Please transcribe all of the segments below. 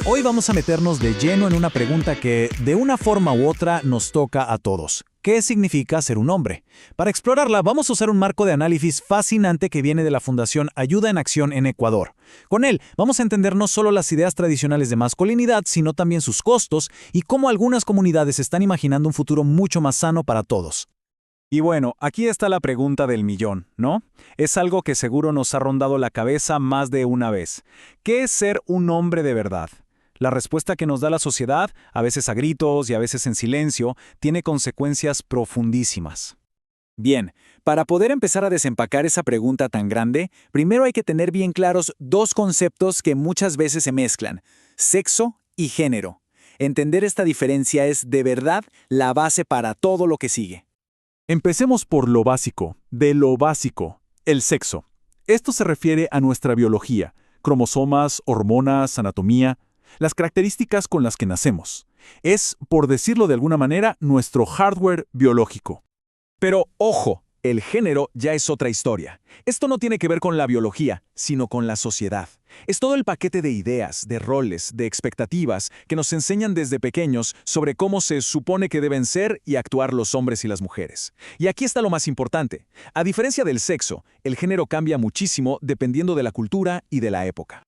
Hoy vamos a meternos de lleno en una pregunta que, de una forma u otra, nos toca a todos. ¿Qué significa ser un hombre? Para explorarla, vamos a usar un marco de análisis fascinante que viene de la Fundación Ayuda en Acción en Ecuador. Con él, vamos a entender no solo las ideas tradicionales de masculinidad, sino también sus costos y cómo algunas comunidades están imaginando un futuro mucho más sano para todos. Y bueno, aquí está la pregunta del millón, ¿no? Es algo que seguro nos ha rondado la cabeza más de una vez. ¿Qué es ser un hombre de verdad? La respuesta que nos da la sociedad, a veces a gritos y a veces en silencio, tiene consecuencias profundísimas. Bien, para poder empezar a desempacar esa pregunta tan grande, primero hay que tener bien claros dos conceptos que muchas veces se mezclan: sexo y género. Entender esta diferencia es de verdad la base para todo lo que sigue. Empecemos por lo básico, de lo básico, el sexo. Esto se refiere a nuestra biología, cromosomas, hormonas, anatomía, las características con las que nacemos. Es, por decirlo de alguna manera, nuestro hardware biológico. Pero ojo, el género ya es otra historia. Esto no tiene que ver con la biología, sino con la sociedad. Es todo el paquete de ideas, de roles, de expectativas que nos enseñan desde pequeños sobre cómo se supone que deben ser y actuar los hombres y las mujeres. Y aquí está lo más importante. A diferencia del sexo, el género cambia muchísimo dependiendo de la cultura y de la época.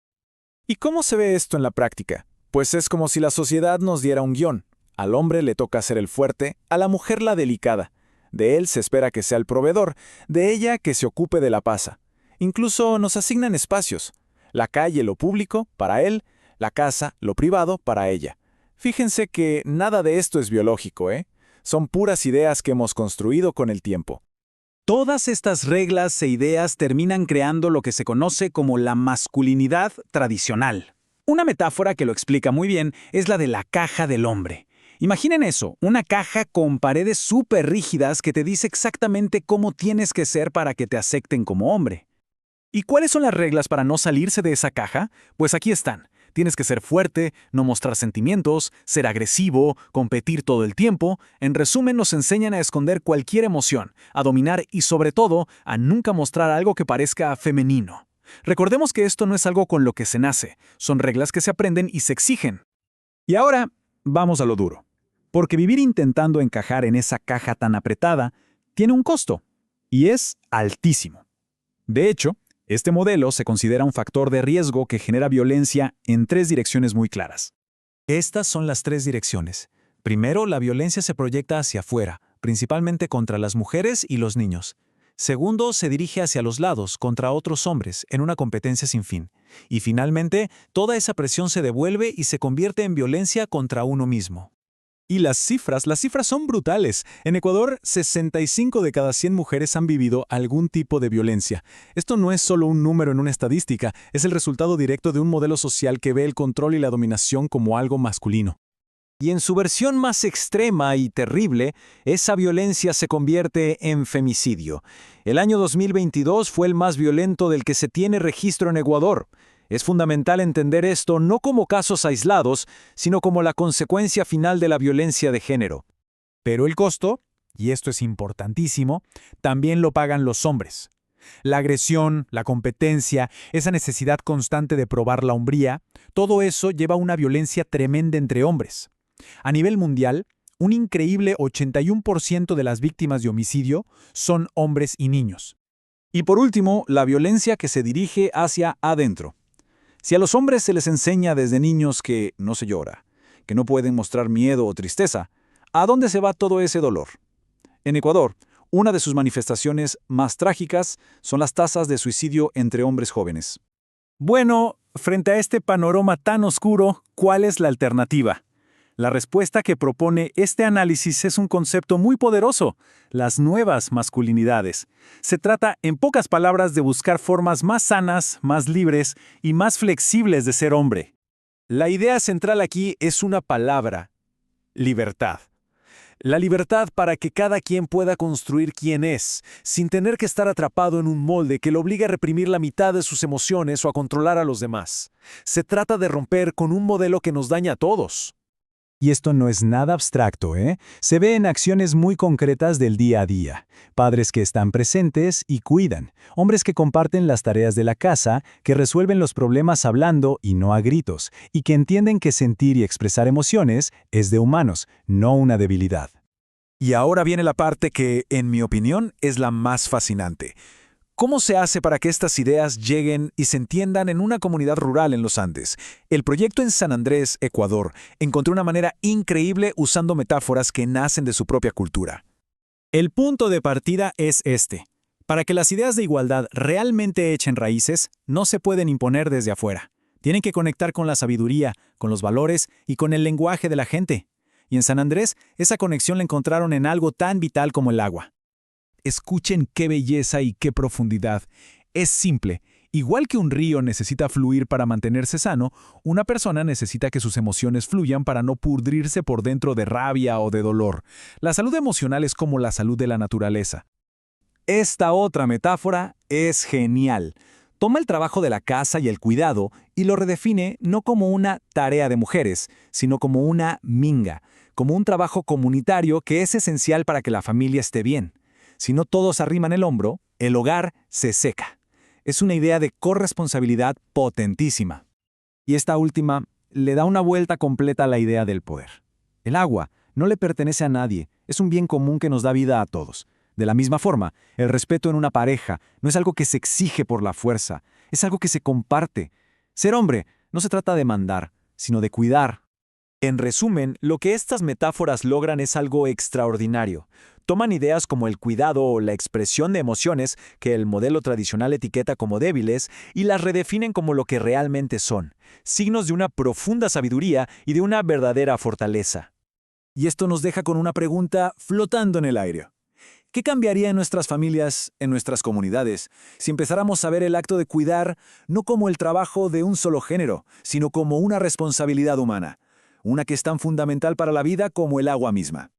¿Y cómo se ve esto en la práctica? Pues es como si la sociedad nos diera un guión. Al hombre le toca ser el fuerte, a la mujer la delicada. De él se espera que sea el proveedor, de ella que se ocupe de la pasa. Incluso nos asignan espacios. La calle, lo público, para él; la casa, lo privado, para ella. Fíjense que nada de esto es biológico, ¿eh? Son puras ideas que hemos construido con el tiempo. Todas estas reglas e ideas terminan creando lo que se conoce como la masculinidad tradicional. Una metáfora que lo explica muy bien es la de la caja del hombre. Imaginen eso, una caja con paredes súper rígidas que te dice exactamente cómo tienes que ser para que te acepten como hombre. ¿Y cuáles son las reglas para no salirse de esa caja? Pues aquí están. Tienes que ser fuerte, no mostrar sentimientos, ser agresivo, competir todo el tiempo. En resumen, nos enseñan a esconder cualquier emoción, a dominar y, sobre todo, a nunca mostrar algo que parezca femenino. Recordemos que esto no es algo con lo que se nace, son reglas que se aprenden y se exigen. Y ahora, vamos a lo duro. Porque vivir intentando encajar en esa caja tan apretada tiene un costo, y es altísimo. De hecho, este modelo se considera un factor de riesgo que genera violencia en tres direcciones muy claras. Estas son las tres direcciones. Primero, la violencia se proyecta hacia afuera, principalmente contra las mujeres y los niños. Segundo, se dirige hacia los lados, contra otros hombres, en una competencia sin fin. Y finalmente, toda esa presión se devuelve y se convierte en violencia contra uno mismo. Y las cifras son brutales. En Ecuador, 65 de cada 100 mujeres han vivido algún tipo de violencia. Esto no es solo un número en una estadística, es el resultado directo de un modelo social que ve el control y la dominación como algo masculino. Y en su versión más extrema y terrible, esa violencia se convierte en femicidio. El año 2022 fue el más violento del que se tiene registro en Ecuador. Es fundamental entender esto no como casos aislados, sino como la consecuencia final de la violencia de género. Pero el costo, y esto es importantísimo, también lo pagan los hombres. La agresión, la competencia, esa necesidad constante de probar la hombría, todo eso lleva a una violencia tremenda entre hombres. A nivel mundial, un increíble 81% de las víctimas de homicidio son hombres y niños. Y por último, la violencia que se dirige hacia adentro. Si a los hombres se les enseña desde niños que no se llora, que no pueden mostrar miedo o tristeza, ¿a dónde se va todo ese dolor? En Ecuador, una de sus manifestaciones más trágicas son las tasas de suicidio entre hombres jóvenes. Bueno, frente a este panorama tan oscuro, ¿cuál es la alternativa? La respuesta que propone este análisis es un concepto muy poderoso: las nuevas masculinidades. Se trata, en pocas palabras, de buscar formas más sanas, más libres y más flexibles de ser hombre. La idea central aquí es una palabra: libertad. La libertad para que cada quien pueda construir quién es, sin tener que estar atrapado en un molde que lo obligue a reprimir la mitad de sus emociones o a controlar a los demás. Se trata de romper con un modelo que nos daña a todos. Y esto no es nada abstracto, ¿eh? Se ve en acciones muy concretas del día a día. Padres que están presentes y cuidan. Hombres que comparten las tareas de la casa, que resuelven los problemas hablando y no a gritos, y que entienden que sentir y expresar emociones es de humanos, no una debilidad. Y ahora viene la parte que, en mi opinión, es la más fascinante. ¿Cómo se hace para que estas ideas lleguen y se entiendan en una comunidad rural en los Andes? El proyecto en San Andrés, Ecuador, encontró una manera increíble usando metáforas que nacen de su propia cultura. El punto de partida es este. Para que las ideas de igualdad realmente echen raíces, no se pueden imponer desde afuera. Tienen que conectar con la sabiduría, con los valores y con el lenguaje de la gente. Y en San Andrés, esa conexión la encontraron en algo tan vital como el agua. Escuchen qué belleza y qué profundidad. Es simple. Igual que un río necesita fluir para mantenerse sano, una persona necesita que sus emociones fluyan para no pudrirse por dentro de rabia o de dolor. La salud emocional es como la salud de la naturaleza. Esta otra metáfora es genial. Toma el trabajo de la casa y el cuidado y lo redefine no como una tarea de mujeres, sino como una minga, como un trabajo comunitario que es esencial para que la familia esté bien. Si no todos arriman el hombro, el hogar se seca. Es una idea de corresponsabilidad potentísima. Y esta última le da una vuelta completa a la idea del poder. El agua no le pertenece a nadie, es un bien común que nos da vida a todos. De la misma forma, el respeto en una pareja no es algo que se exige por la fuerza, es algo que se comparte. Ser hombre no se trata de mandar, sino de cuidar. En resumen, lo que estas metáforas logran es algo extraordinario. Toman ideas como el cuidado o la expresión de emociones que el modelo tradicional etiqueta como débiles y las redefinen como lo que realmente son, signos de una profunda sabiduría y de una verdadera fortaleza. Y esto nos deja con una pregunta flotando en el aire. ¿Qué cambiaría en nuestras familias, en nuestras comunidades, si empezáramos a ver el acto de cuidar no como el trabajo de un solo género, sino como una responsabilidad humana? Una que es tan fundamental para la vida como el agua misma.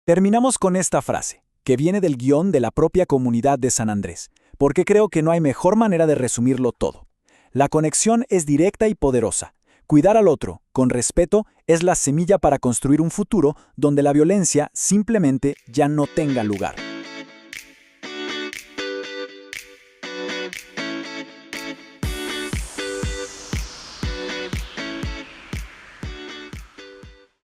Terminamos con esta frase, que viene del guión de la propia comunidad de San Andrés, porque creo que no hay mejor manera de resumirlo todo. La conexión es directa y poderosa. Cuidar al otro, con respeto, es la semilla para construir un futuro donde la violencia simplemente ya no tenga lugar.